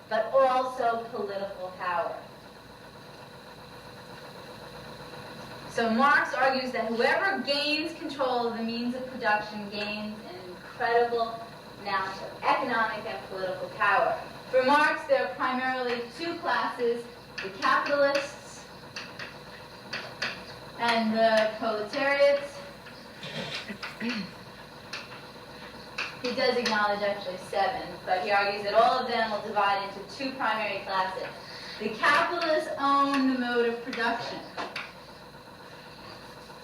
but also political power. So Marx argues that whoever gains control of the means of production gains an incredible amount of economic and political power. For Marx, there are primarily two classes, the capitalists and the proletariats. He does acknowledge actually 7, but he argues that all of them will divide into two primary classes. The capitalists own the mode of production.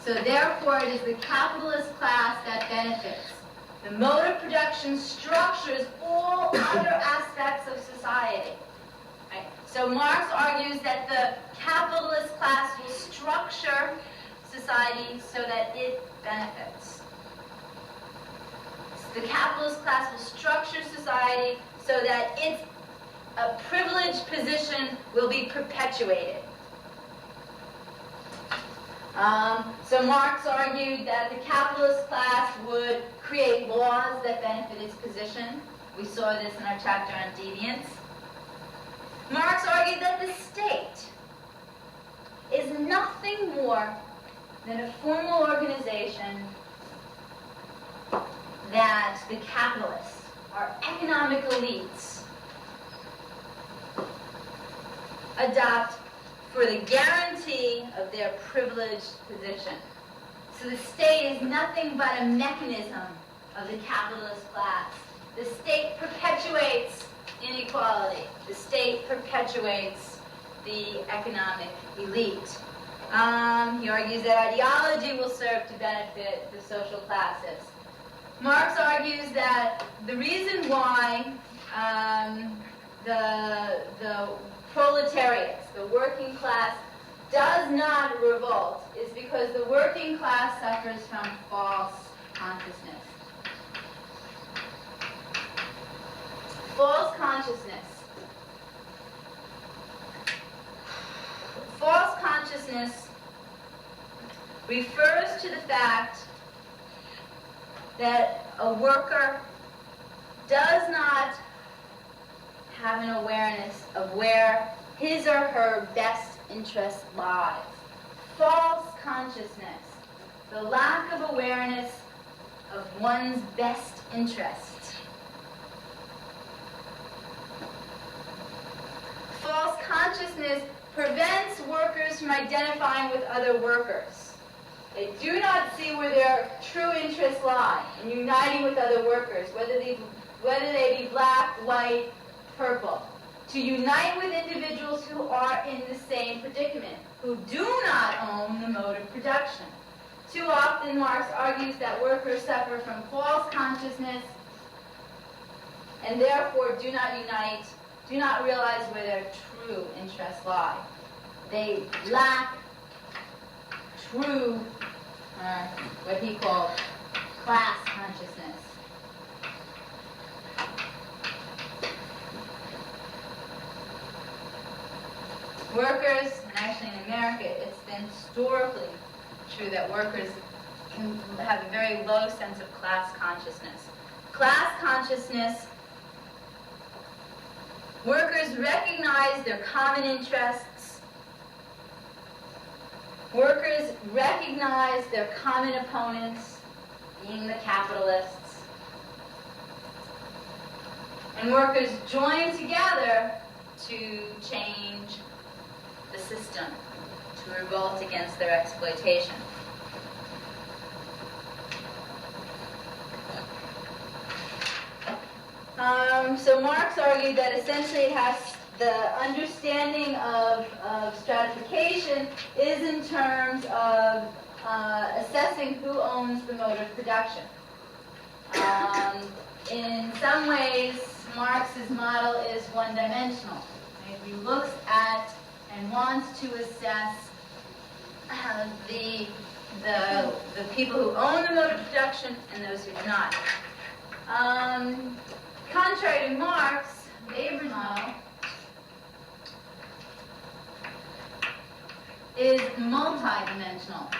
So therefore, it is the capitalist class that benefits. The mode of production structures all other aspects of society. Right? So Marx argues that the capitalist class will structure society so that it benefits. The capitalist class will structure society so that its privileged position will be perpetuated. So Marx argued that the capitalist class would create laws that benefit its position. We saw this in our chapter on deviance. Marx argued that the state is nothing more than a formal organization that the capitalists, our economic elites, adopt for the guarantee of their privileged position. So the state is nothing but a mechanism of the capitalist class. The state perpetuates inequality. The state perpetuates the economic elite. He argues that ideology will serve to benefit the social classes. Marx argues that the reason why the proletariats, the working class, does not revolt is because the working class suffers from false consciousness. False consciousness. False consciousness refers to the fact that a worker does not have an awareness of where his or her best interest lies. False consciousness, the lack of awareness of one's best interest. False consciousness prevents workers from identifying with other workers. They do not see where their true interests lie in uniting with other workers, whether they be black, white, purple. To unite with individuals who are in the same predicament, who do not own the mode of production. Too often, Marx argues that workers suffer from false consciousness and therefore do not unite, do not realize where their true interests lie. They lack true, what he called class consciousness. Workers, and actually in America, it's been historically true that workers can have a very low sense of class consciousness. Class consciousness, workers recognize their common interests. Workers recognize their common opponents, being the capitalists. And workers join together to change the system, to revolt against their exploitation. So Marx argued that essentially it has the understanding of stratification is in terms of assessing who owns the mode of production. In some ways, Marx's model is one-dimensional. He looks at and wants to assess the people who own the mode of production and those who do not. Contrary to Marx, Weber's model is multidimensional.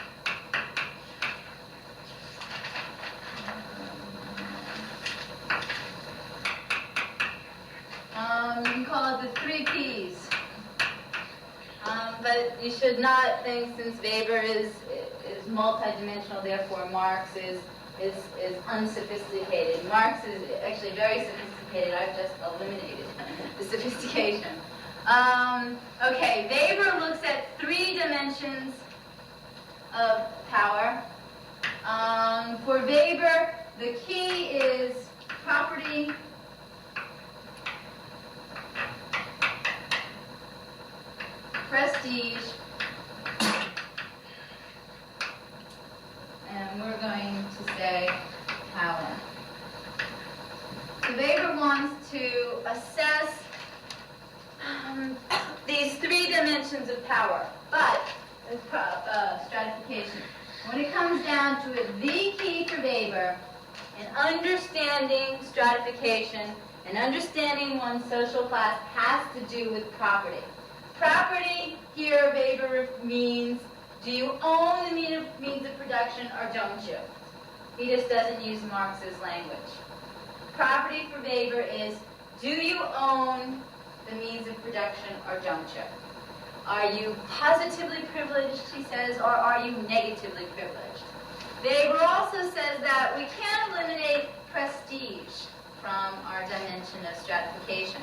You can call it but you should not think, since Weber is multidimensional, therefore Marx is unsophisticated. Marx is actually very sophisticated. I've just eliminated the sophistication. Okay, Weber looks at 3 dimensions of power. For Weber, the key is property, prestige, and we're going to say power. So Weber wants to assess these 3 dimensions of power, but stratification. When it comes down to it, the key for Weber in understanding stratification and understanding one's social class has to do with property. Property here, Weber means, do you own the means of production or don't you? He just doesn't use Marx's language. Property for Weber is, do you own the means of production or don't you? Are you positively privileged, he says, or are you negatively privileged? Weber also says that we can't eliminate prestige from our dimension of stratification.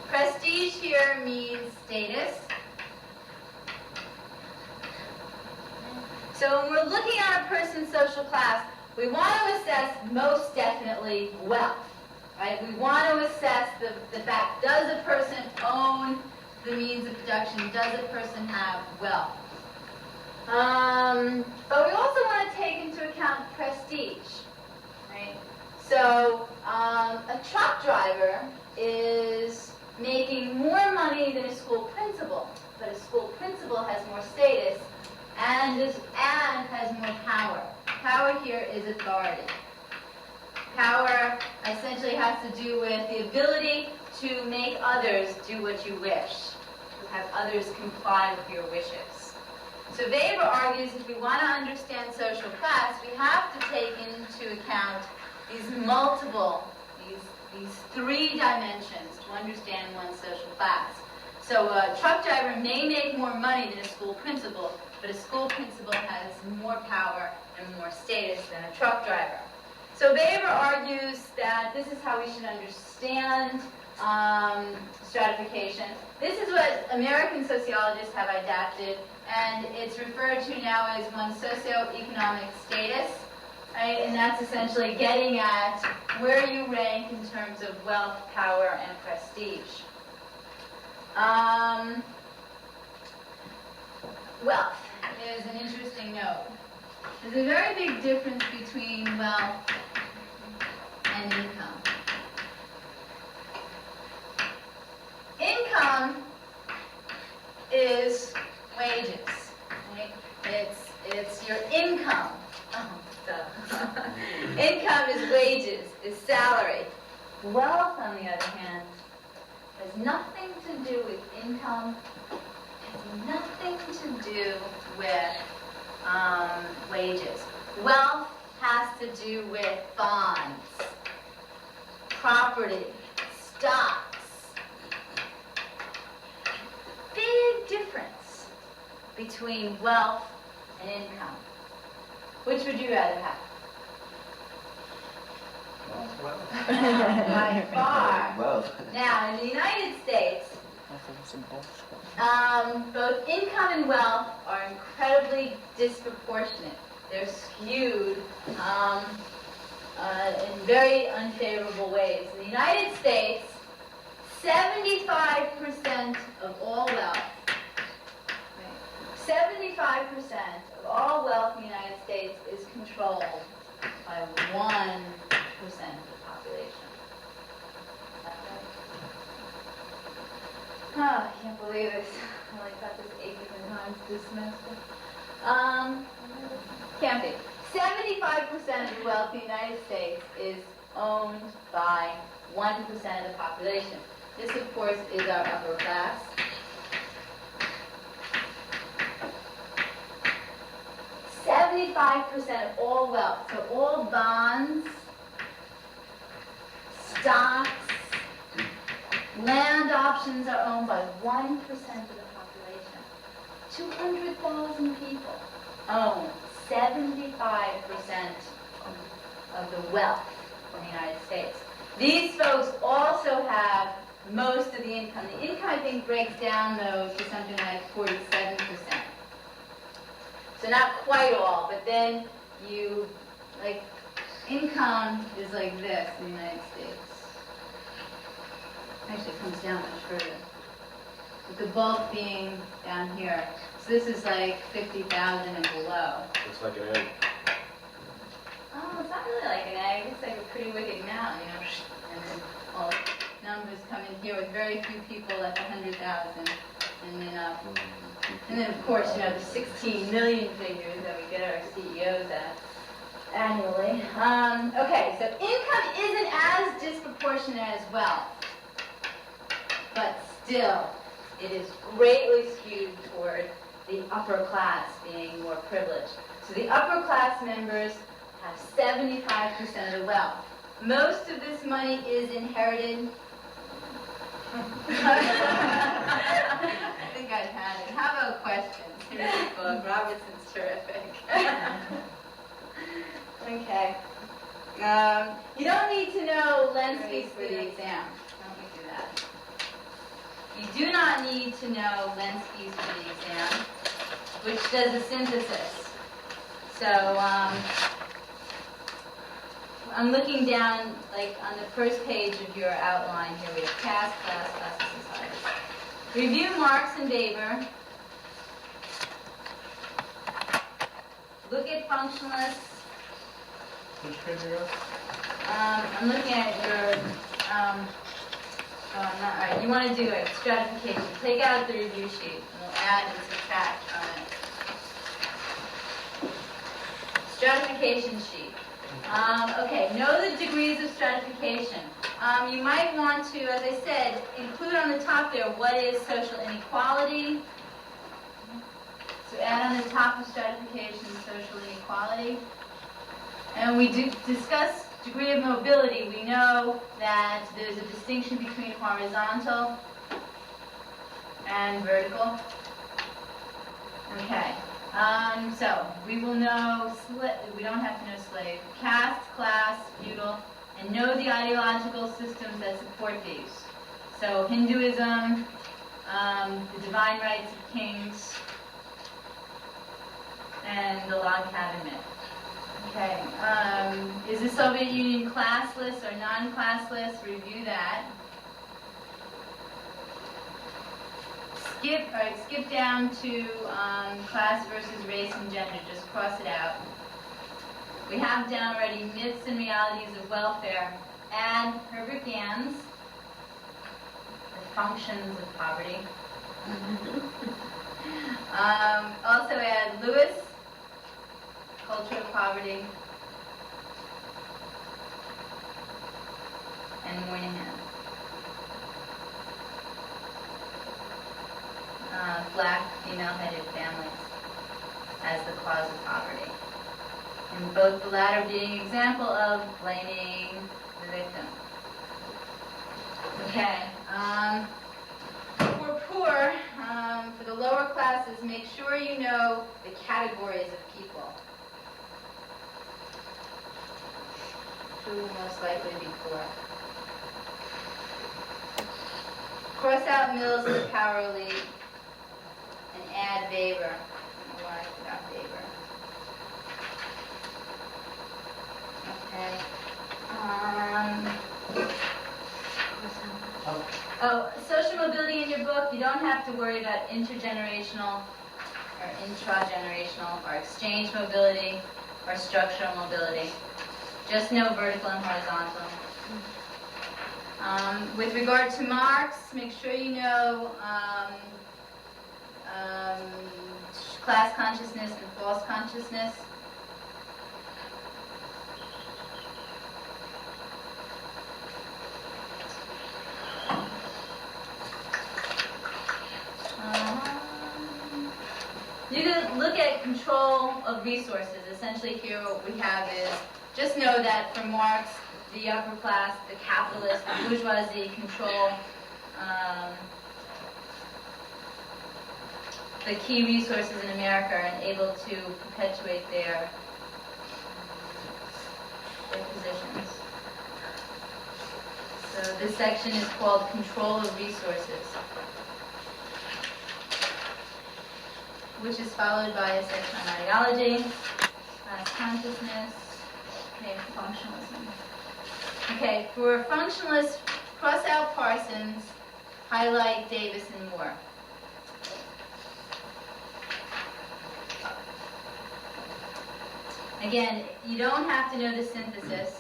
Prestige here means status. So when we're looking at a person's social class, we want to assess most definitely wealth. Right? We want to assess the fact, does a person own the means of production? Does a person have wealth? But we also want to take into account prestige. Right? So a truck driver is making more money than a school principal, but a school principal has more status and has more power. Power here is authority. Power essentially has to do with the ability to make others do what you wish, to have others comply with your wishes. So Weber argues if we want to understand social class, we have to take into account these multiple, these 3 dimensions to understand one's social class. So a truck driver may make more money than a school principal, but a school principal has more power and more status than a truck driver. So Weber argues that this is how we should understand stratification. This is what American sociologists have adapted, and it's referred to now as one's socioeconomic status. Right? And that's essentially getting at where you rank in terms of wealth, power, and prestige. Wealth is an interesting note. There's a very big difference between wealth and income. Income is wages. Right? It's your income. Income is wages, is salary. Wealth, on the other hand, has nothing to do with income, has nothing to do with wages. Wealth has to do with bonds, property, stocks. Big difference between wealth and income. Which would you rather have? By far. Wealth. Now, in the United States, both income and wealth are incredibly disproportionate. They're skewed in very unfavorable ways. In the United States, 75% of all wealth, 75% of all wealth in the United States is controlled by 1% of the population. Is that right? Oh, I can't believe this. I only got this 8 different times this semester. Can't be. 75% of the wealth in the United States is owned by 1% of the population. This, of course, is our upper class. 75% of all wealth, so all bonds, stocks, land options are owned by 1% of the population. 200,000 people own 75% of the wealth in the United States. These folks also have most of the income. The income, I think, breaks down, though, to something like 47%. So not quite all, but then you, like, income is like this in the United States. Actually, it comes down much further. With the bulk being down here. So this is like 50,000 and below. Looks like an egg. Oh, it's not really like an egg. It's like a pretty wicked mountain, you know. And then all the numbers come in here with very few people, like 100,000, and then up. And then, of course, you know, the 16 million figures that we get our CEOs at annually. Okay, so income isn't as disproportionate as wealth, but still, it is greatly skewed toward the upper class being more privileged. So the upper class members have 75% of the wealth. Most of this money is inherited. I think I've had it. How about questions? Here's the book. Robertson's terrific. Okay. You don't need to know Lenski's for the exam. Let me do that. You do not need to know Lenski's for the exam, which does a synthesis. So I'm looking down, like, on the first page of your outline here. We have caste, class, and society. Review Marx and Weber. Look at functionalists. Which page are you I'm looking at your, oh, I'm not, all right, you want to do it, stratification. Take out the review sheet, and we'll add and subtract on it. Stratification sheet. Okay, know the degrees of stratification. You might want to, as I said, include on the top there what is social inequality. So add on the top of stratification social inequality. And we discuss degree of mobility. We know that there's a distinction between horizontal and vertical. Okay. So we will know, we don't have to know slave, caste, class, feudal, and know the ideological systems that support these. So Hinduism, the divine rights of kings, and the log cabin myth. Okay, is the Soviet Union classless or non-classless? Review that. Skip down to class versus race and gender. Just cross it out. We have down already myths and realities of welfare. Add Herbert Gann's The Functions of Poverty. Also add Lewis, Culture of Poverty, and Moynihan. Black female-headed families as the cause of poverty. And both the latter being example of blaming the victim. Okay. For poor, for the lower classes, make sure you know the categories of people. Who will most likely be poor? Cross out Mills as the power elite and add Weber. I don't know why I forgot Weber. Okay. Oh, social mobility in your book, you don't have to worry about intergenerational or intragenerational or exchange mobility or structural mobility. Just know vertical and horizontal. With regard to Marx, make sure you know class consciousness and false consciousness. You can look at control of resources. Essentially here what we have is, just know that for Marx, the upper class, the capitalist, the bourgeoisie control the key resources in America and able to perpetuate their positions. So this section is called Control of Resources, which is followed by a section on ideology, class consciousness, okay, functionalism. Okay, for functionalists, cross out Parsons, highlight Davis and Moore. Again, you don't have to know the synthesis.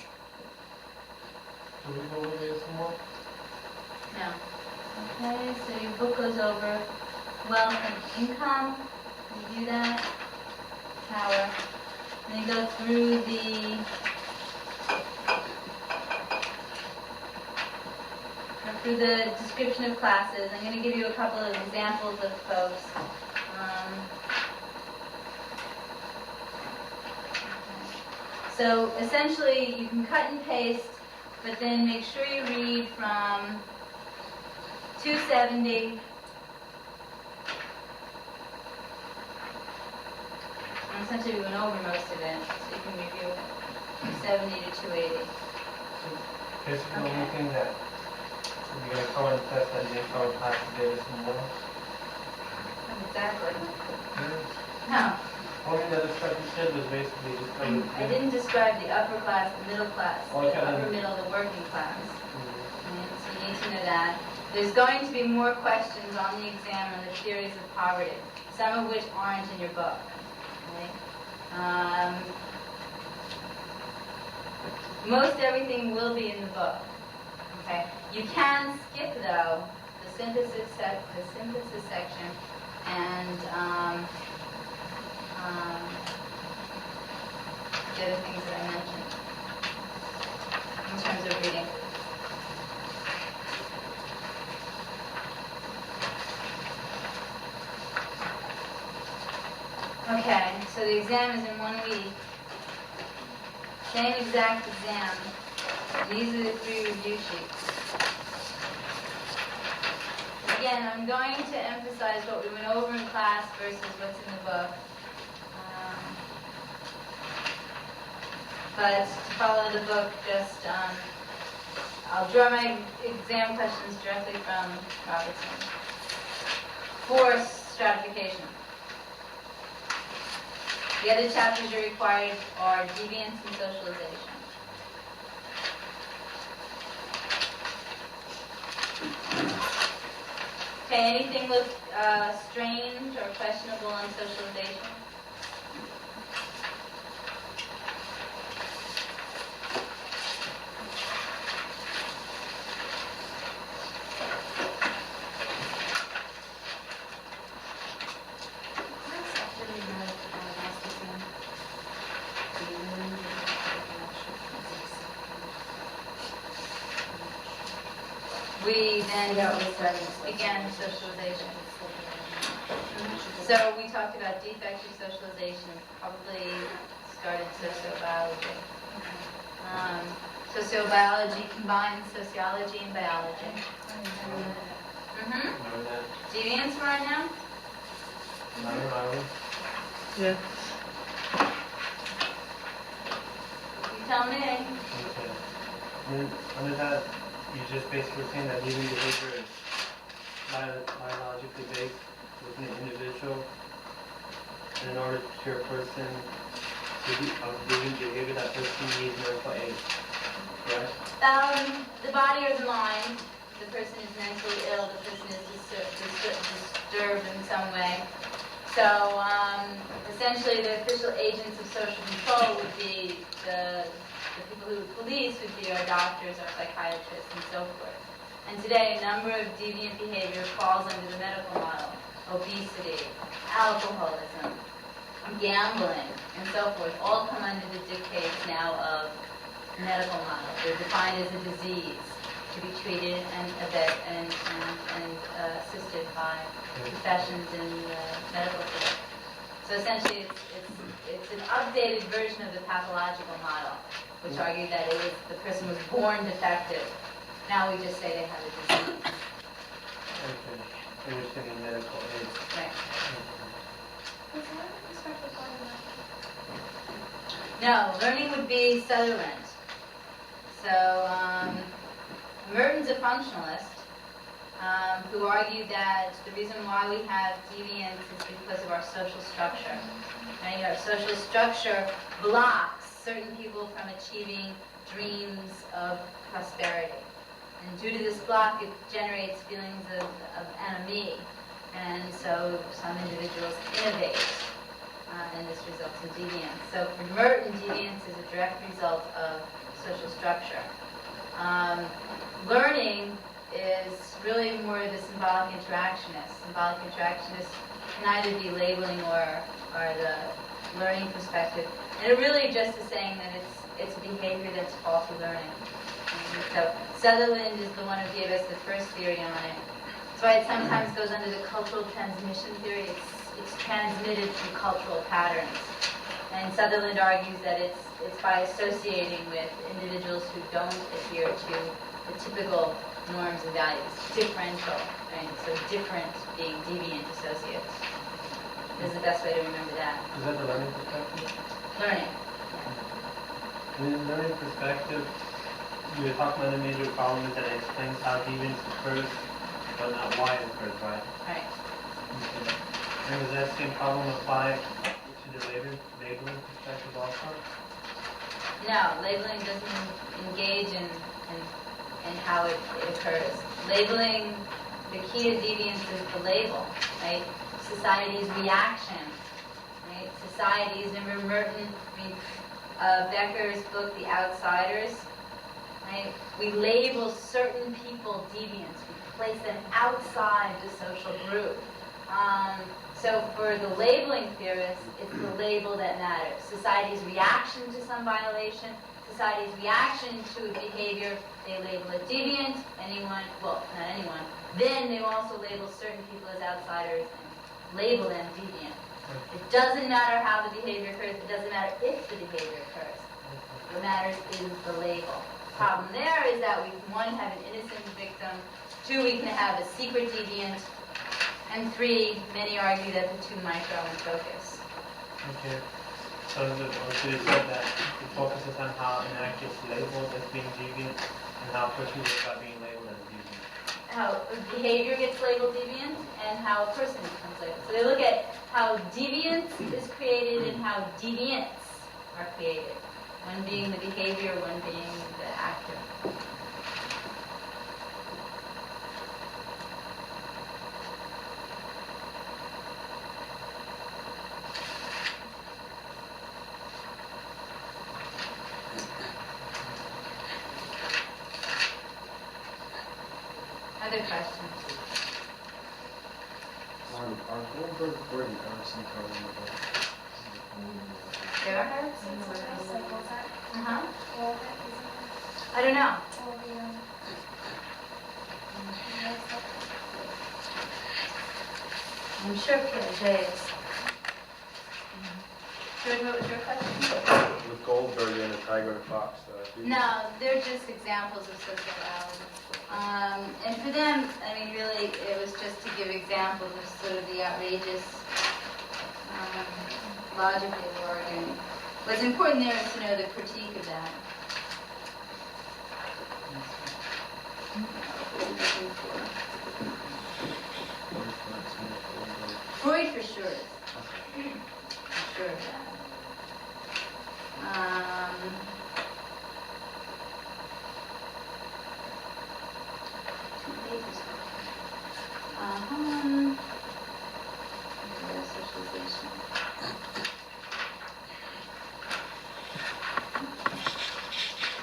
Do we go over there some more? No. Okay, so your book goes over wealth and income. You do that. Power. And then go through the description of classes. I'm going to give you a couple of examples of folks. So essentially, you can cut and paste, but then make sure you read from 270. And essentially, we went over most of it, so you can review it. 270 to 280. Basically, the only thing that you're going to cover in the test that you didn't cover in class today is some more. Exactly. No. Only the other stuff you said was basically just covered. I didn't describe the upper class, the middle class, Okay. the upper middle, the working class. Right? So you need to know that. There's going to be more questions on the exam on the theories of poverty, some of which aren't in your book. Okay? Most everything will be in the book. Okay? You can skip though the synthesis section and the other things that I mentioned in terms of reading. Okay, so the exam is in 1 week. Same exact exam. These are the 3 review sheets. Again, I'm going to emphasize what we went over in class versus what's in the book. But to follow the book, just I'll draw my exam questions directly from Robertson. Force stratification. The other chapters you're required are deviance and socialization. Okay, anything look strange or questionable on socialization? We then began socialization. So we talked about defective socialization, probably started sociobiology. Sociobiology combines sociology and biology. Do you answer right now? Yeah. You tell me. Okay. And under that, you're just basically saying that human behavior is biologically based within an individual. And in order for a person to be of human behavior, that person needs mental aid. Correct? The body or the mind. The person is mentally ill. The person is disturbed in some way. So essentially, the official agents of social control would be the people who police would be our doctors, our psychiatrists, and so forth. And today, a number of deviant behavior falls under the medical model. Obesity, alcoholism, gambling, and so forth, all come under the dictates now of medical model. They're defined as a disease to be treated and assisted by professions in the medical field. So essentially, it's an updated version of the pathological model, which argued that the person was born defective. Now we just say they have a disease. Okay. understanding medical aid. Right. Was that perspective on No, learning would be Sutherland. So, Merton's a functionalist who argued that the reason why we have deviance is because of our social structure. Right? Our social structure blocks certain people from achieving dreams of prosperity. And due to this block, it generates feelings of enemy. And so some individuals innovate, and this results in deviance. So for Merton, deviance is a direct result of social structure. Learning is really more the symbolic interactionist. Symbolic interactionist can either be labeling or the learning perspective. And it really just is saying that it's a behavior that's faulty learning. And so Sutherland is the one who gave us the first theory on it. That's why it sometimes goes under the cultural transmission theory. It's transmitted through cultural patterns. And Sutherland argues that it's by associating with individuals who don't adhere to the typical norms and values. Differential, right? So different being deviant associates. Is the best way to remember that. Is that the learning perspective? Learning. And in learning perspective, you were talking about the major problem is that it explains how deviance occurs, but not why it occurs, right? Right. Okay. And does that same problem apply to the labeling perspective also? No, labeling doesn't engage in how it occurs. Labeling, the key to deviance is the label, right? Society's reaction, right? Society's, remember Merton, Becker's book, The Outsiders, right? We label certain people deviants. We place them outside the social group. So for the labeling theorists, it's the label that matters. Society's reaction to some violation, society's reaction to a behavior, they label it deviant, anyone, well, not anyone. Then they also label certain people as outsiders and label them deviant. It doesn't matter how the behavior occurs, it doesn't matter if the behavior occurs. What matters is the label. Problem there is that we, one, have an innocent victim, two, we can have a secret deviant, and three, many argue that the two might grow in focus. Okay. So you said that it focuses on how an act gets labeled as being deviant and how a person gets by being labeled as deviant. How behavior gets labeled deviant and how a person becomes labeled. So they look at how deviance is created and how deviants are created. One being the behavior, one being the actor. Other questions? Are Goldberg and Emerson talking about? There? Uh-huh. I don't know. I'm sure Piaget is. Jordan, what was your question? With Goldberg and the Tiger and Fox. No, they're just examples of sociology. And for them, I mean, really, it was just to give examples of sort of the outrageous logic they were arguing. What's important there is to know the critique of that. Freud for sure is. For sure of that. Socialization.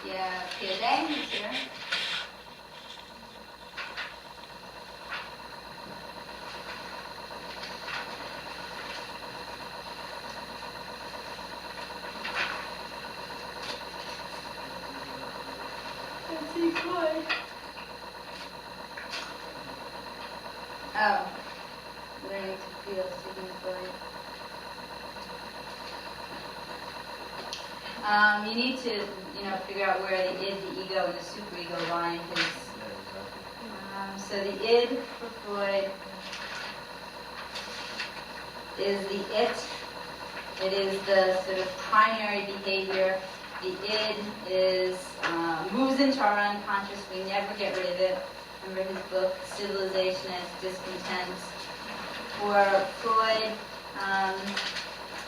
Yeah, Piaget is here. Oh, learning to feel, Sigmund Freud. You need to, figure out where the id, the ego, and the superego lie in his. So the id for Freud is the it. It is the sort of primary behavior. The id is moves into our unconscious. We never get rid of it. Remember his book, Civilization as Discontent. For Freud,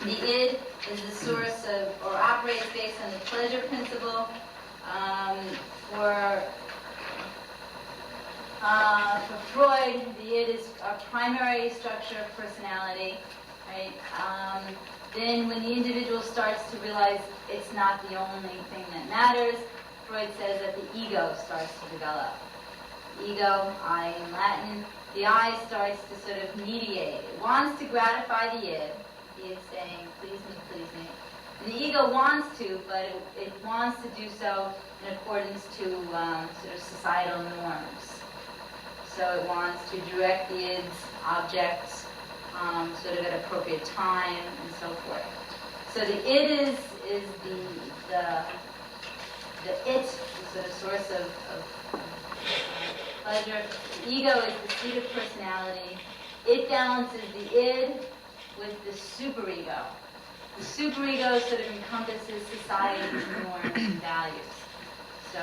the id is the source of, or operates based on the pleasure principle. For Freud, the id is a primary structure of personality, right? Then when the individual starts to realize it's not the only thing that matters, Freud says that the ego starts to develop. Ego, I in Latin, the I starts to sort of mediate. It wants to gratify the id. The id saying, please me, please me. And the ego wants to, but it wants to do so in accordance to sort of societal norms. So it wants to direct the id's objects sort of at appropriate time and so forth. So the id is the it, the sort of source of pleasure. The ego is the seat of personality. It balances the id with the superego. The superego sort of encompasses society's norms and values. So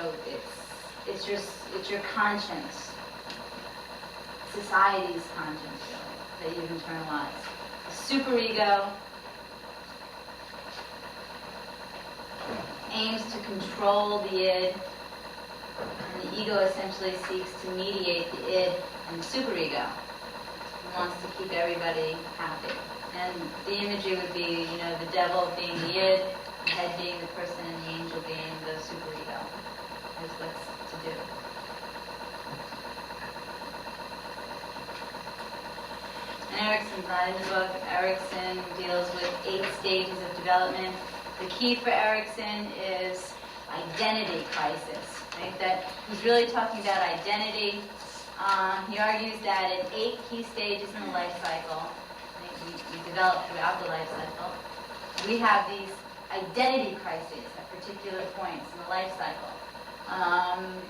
it's your conscience, society's conscience, really, that you've internalized. The superego aims to control the id, and the ego essentially seeks to mediate the id and the superego. It wants to keep everybody happy. And the imagery would be, the devil being the id, the head being the person, and the angel being the superego. Is what's to do. And Erickson's not in the book. Erickson deals with 8 stages of development. The key for Erickson is identity crisis. Right? That he's really talking about identity. He argues that in 8 key stages in the life cycle, we develop throughout the life cycle, we have these identity crises at particular points in the life cycle.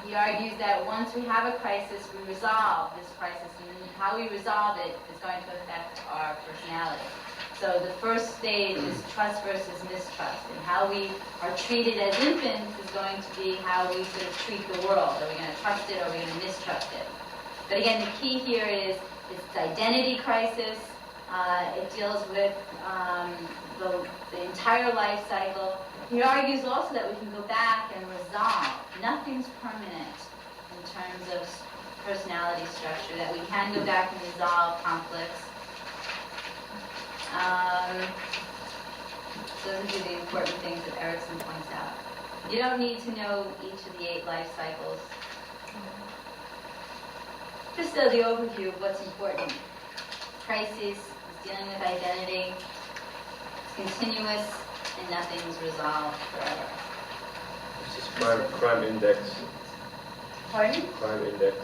He argues that once we have a crisis, we resolve this crisis, and how we resolve it is going to affect our personality. So the first stage is trust versus mistrust, and how we are treated as infants is going to be how we sort of treat the world. Are we going to trust it, or are we going to mistrust it? But again, the key here is it's identity crisis. It deals with the entire life cycle. He argues also that we can go back and resolve. Nothing's permanent in terms of personality structure, that we can go back and resolve conflicts. Those are the important things that Erickson points out. You don't need to know each of the 8 life cycles. Just know the overview of what's important. Crisis is dealing with identity. It's continuous, and nothing's resolved forever. This is crime index. Pardon? Crime index.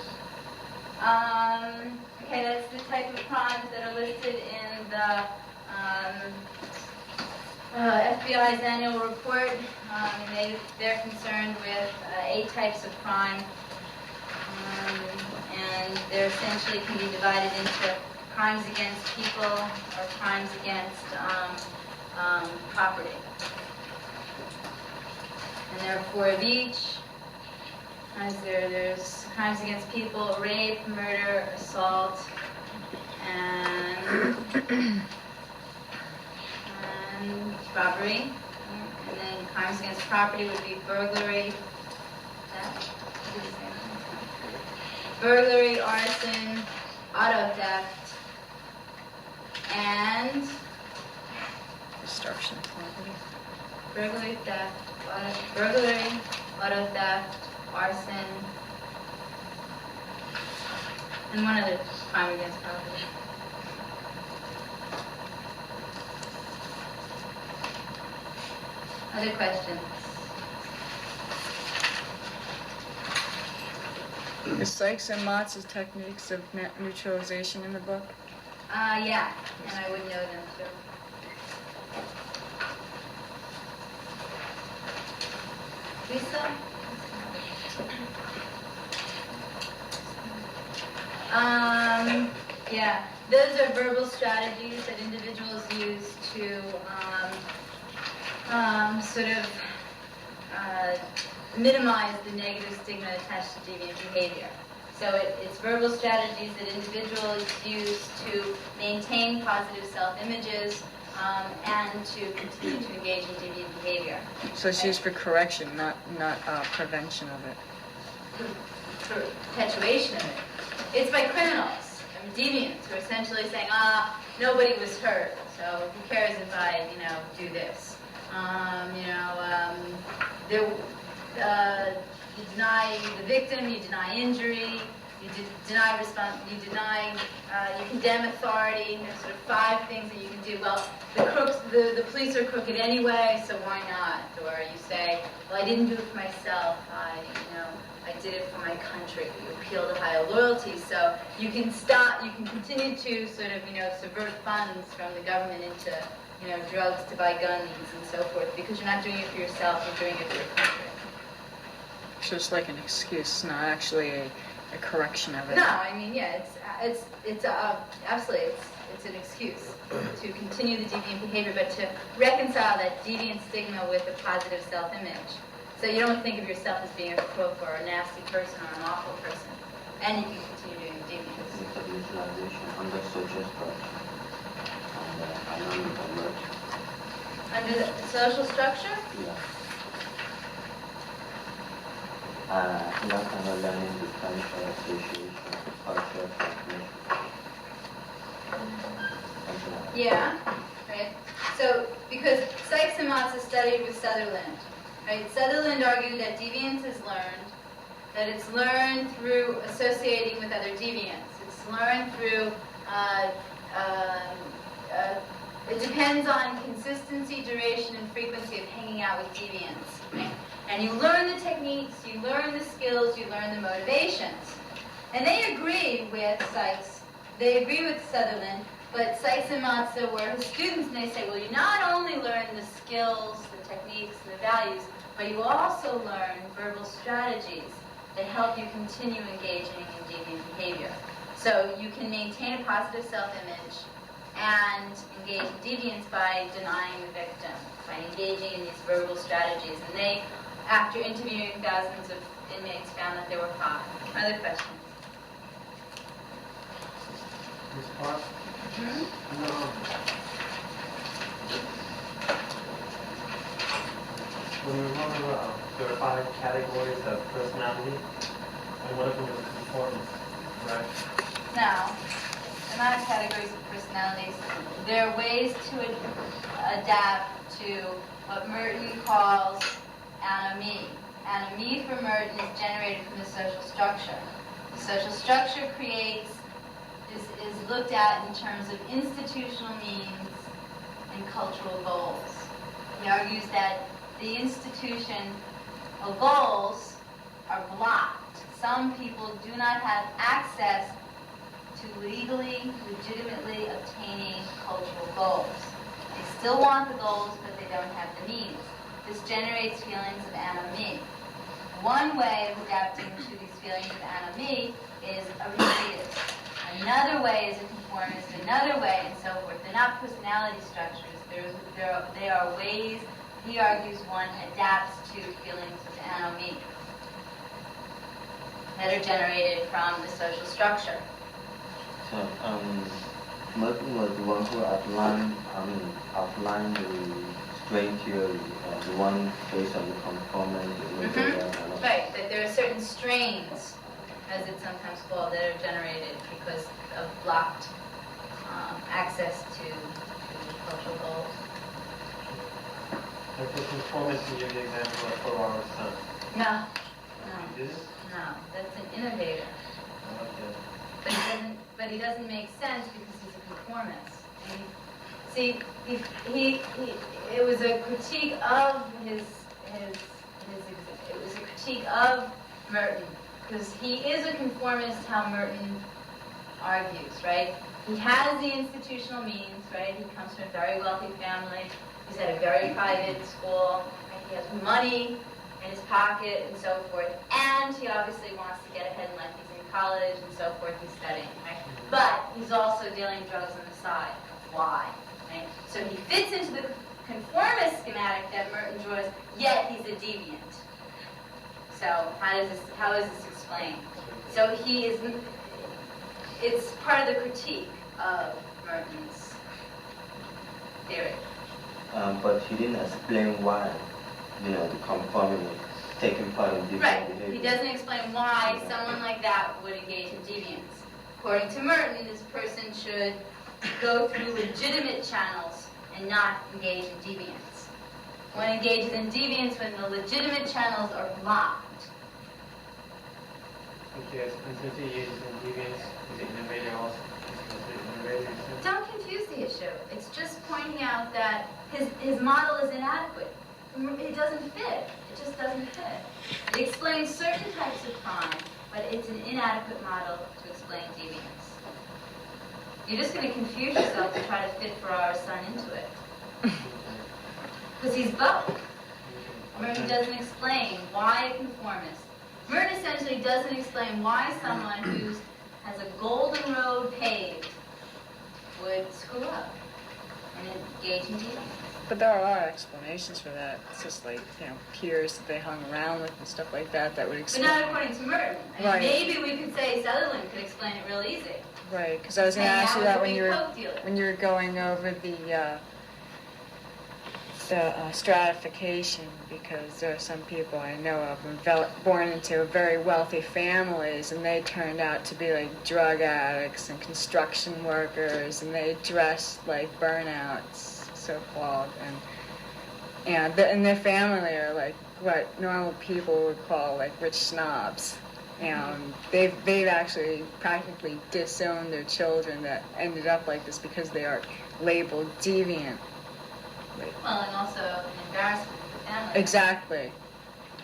Okay, that's the type of crimes that are listed in the FBI's annual report. They're concerned with 8 types of crime, and they're essentially can be divided into crimes against people or crimes against property. And there are 4 of each. There's crimes against people: rape, murder, assault, and robbery. And then crimes against property would be burglary, arson, auto theft, and Destruction of property. burglary, auto theft, arson, and one other crime against property. Other questions? Is Sykes and Motz's techniques of net neutralization in the book? Yeah, and I would know them too. Lisa? Yeah, those are verbal strategies that individuals use to sort of minimize the negative stigma attached to deviant behavior. So it's verbal strategies that individuals use to maintain positive self-images and to continue to engage in deviant behavior. So it's used for correction, not prevention of it. For perpetuation of it. It's by criminals, deviants, who are essentially saying, nobody was hurt, so who cares if I, do this? You deny the victim, you deny injury, you condemn authority. There's sort of 5 things that you can do. Well, the police are crooked anyway, so why not? Or you say, well, I didn't do it for myself. I did it for my country. You appeal to higher loyalty, so you can continue to sort of, subvert funds from the government into, drugs to buy guns and so forth, because you're not doing it for yourself, you're doing it for your country. So it's like an excuse, not actually a correction of it. No, I mean, yeah, it's absolutely, it's an excuse to continue the deviant behavior, but to reconcile that deviant stigma with a positive self-image. So you don't think of yourself as being a crook or a nasty person or an awful person, and you can continue doing deviance. It's a visualization under social structure and economic emergence. Under the social structure? Yeah. Not under learning differential association, cultural transmission. Something like that. Yeah, right. So, because Sykes and Matza studied with Sutherland, right? Sutherland argued that deviance is learned, that it's learned through associating with other deviants. It's learned through, it depends on consistency, duration, and frequency of hanging out with deviants, right? And you learn the techniques, you learn the skills, you learn the motivations. And they agree with Sykes, they agree with Sutherland, but Sykes and Matza were his students, and they say, well, you not only learn the skills, the techniques, and the values, but you also learn verbal strategies that help you continue engaging in deviant behavior. So you can maintain a positive self-image and engage in deviance by denying the victim, by engaging in these verbal strategies. And they, after interviewing thousands of inmates, found that there were 5. Other questions? Response? When we remember, there are 5 categories of personality, and one of them is conformist, right? Now, they're not categories of personalities. They're ways to adapt to what Merton calls anomie. Anomie for Merton is generated from the social structure. The social structure is looked at in terms of institutional means and cultural goals. He argues that the institutional goals are blocked. Some people do not have access to legally, legitimately obtaining cultural goals. They still want the goals, but they don't have the means. This generates feelings of anomie. One way of adapting to these feelings of anomie is a retreatist. Another way is a conformist, another way, and so forth. They're not personality structures. They are ways, he argues, one adapts to feelings of anomie that are generated from the social structure. So, Merton was the one who outlined the strain theory, the one based on the conformist. Right, that there are certain strains, as it's sometimes called, that are generated because of blocked access to cultural goals. Like the conformist, you gave the example of 4 hours son. No, You did it? no, that's an innovator. Okay. But he doesn't make sense because he's a conformist. And it was a critique of it was a critique of Merton, because he is a conformist, how Merton argues, right? He has the institutional means, right? He comes from a very wealthy family. He's at a very private school. Right? He has money. in his pocket and so forth, and he obviously wants to get ahead in life. He's in college and so forth, he's studying, right? But he's also dealing drugs on the side. Why? Right? So he fits into the conformist schematic that Merton draws, yet he's a deviant. So how is this explained? So it's part of the critique of Merton's theory. But he didn't explain why, the conformity taking part in different Right. behavior. He doesn't explain why someone like that would engage in deviance. According to Merton, this person should go through legitimate channels and not engage in deviance. One engages in deviance when the legitimate channels are blocked. Okay, and since he uses in deviance, is it innovator also? Is it innovator too? Don't confuse the issue. It's just pointing out that his model is inadequate. It doesn't fit. It just doesn't fit. It explains certain types of crime, but it's an inadequate model to explain deviance. You're just going to confuse yourself to try to fit Ferrara's son into it. Because he's both. Merton doesn't explain why a conformist. Merton essentially doesn't explain why someone who has a golden road paved would screw up and engage in deviance. But there are explanations for that. It's just like, peers that they hung around with and stuff like that would But explain. not according to Merton. I mean, Right. maybe we could say Sutherland could explain it real easy. Right, because I was going to And ask you that that was when a you big were coke dealer. going over the stratification, because there are some people I know of born into very wealthy families, and they turned out to be like drug addicts and construction workers, and they dressed like burnouts, so-called, and their family are like what normal people would call like rich snobs. And they've actually practically disowned their children that ended up like this because they are labeled deviant. Well, and also an embarrassment for the family. Exactly.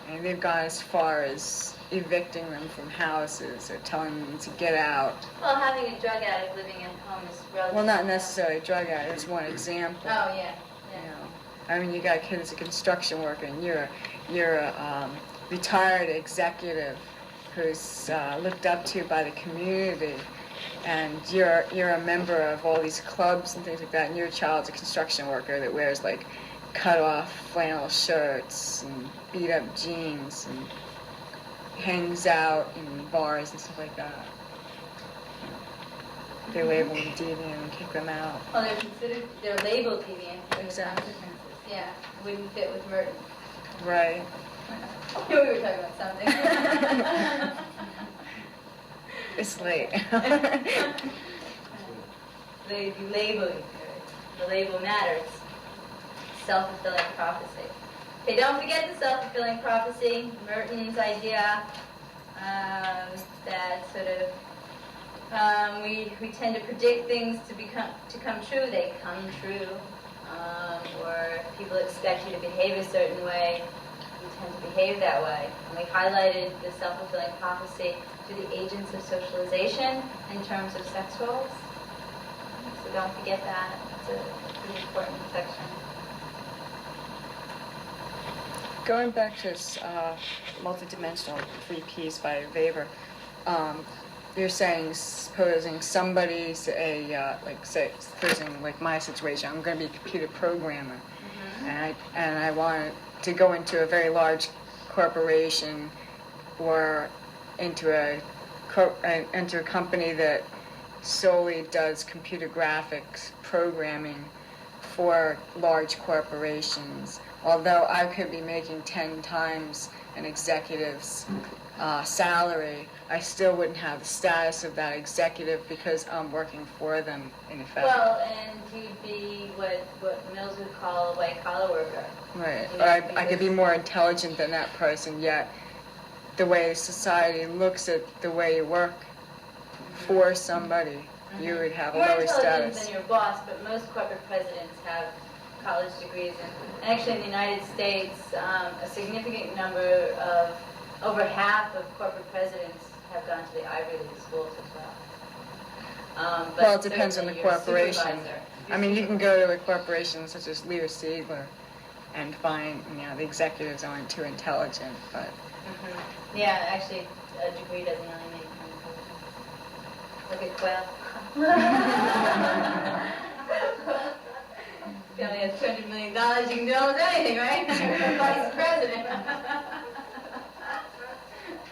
And they've gone as far as evicting them from houses or telling them to get out. Well, having a drug addict living at home is relatively... Well, not necessarily drug addict. That's one example. Oh, yeah. I mean, you got a kid that's a construction worker, and you're a retired executive who's looked up to by the community, and you're a member of all these clubs and things like that, and your child's a construction worker that wears like cut off flannel shirts and beat up jeans and hangs out in bars and stuff like that. They label them deviant and kick them out. Well, they're labeled deviant. Exactly. Yeah, wouldn't fit with Merton. Right. We were talking about something. It's late. The labeling, the label matters. Self-fulfilling prophecy. Okay, don't forget the self-fulfilling prophecy, Merton's idea that sort of we tend to predict things to come true. They come true, or people expect you to behave a certain way. You tend to behave that way. And we highlighted the self-fulfilling prophecy to the agents of socialization in terms of sex roles. So don't forget that. It's a pretty important section. Going back to this multidimensional 3Ps by Weber, you're saying, supposing somebody's supposing like my situation, I'm going to be a computer programmer, and I want to go into a very large corporation or into a company that solely does computer graphics programming for large corporations. Although I could be making 10 times an executive's salary, I still wouldn't have the status of that executive because I'm working for them, in effect. Well, and you'd be what Mills would call a white-collar worker. Right. You Or know, I could be more intelligent than that person, yet the way society looks at the way you work for somebody, you would have a More lower intelligent status. than your boss, but most corporate presidents have college degrees. And actually in the United States, a significant number of, over half of corporate presidents have gone to the Ivy League schools as well. But Well, it depends on the certainly your corporation. supervisor. I mean, you can go to a corporation such as Lear Siegler, and find, the executives aren't too intelligent, but Yeah, actually, a degree doesn't really make you intelligent. Look at Quail. He only has $200 million, you can do almost anything, right? Vice president.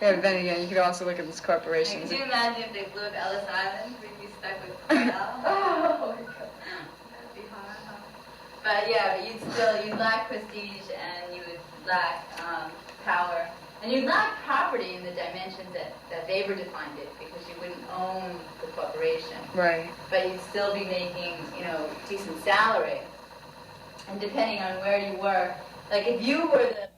yeah, but then again, you could also look at these Like, corporations. could you imagine if they blew up Ellis Island? We'd be stuck with Quail. Oh, my God. That'd be hard, huh? But yeah, but you'd lack prestige and you would lack power. And you'd lack property in the dimensions that Weber defined it, because you wouldn't own the corporation. Right. But you'd still be making, decent salary. And depending on where you were, like if you were the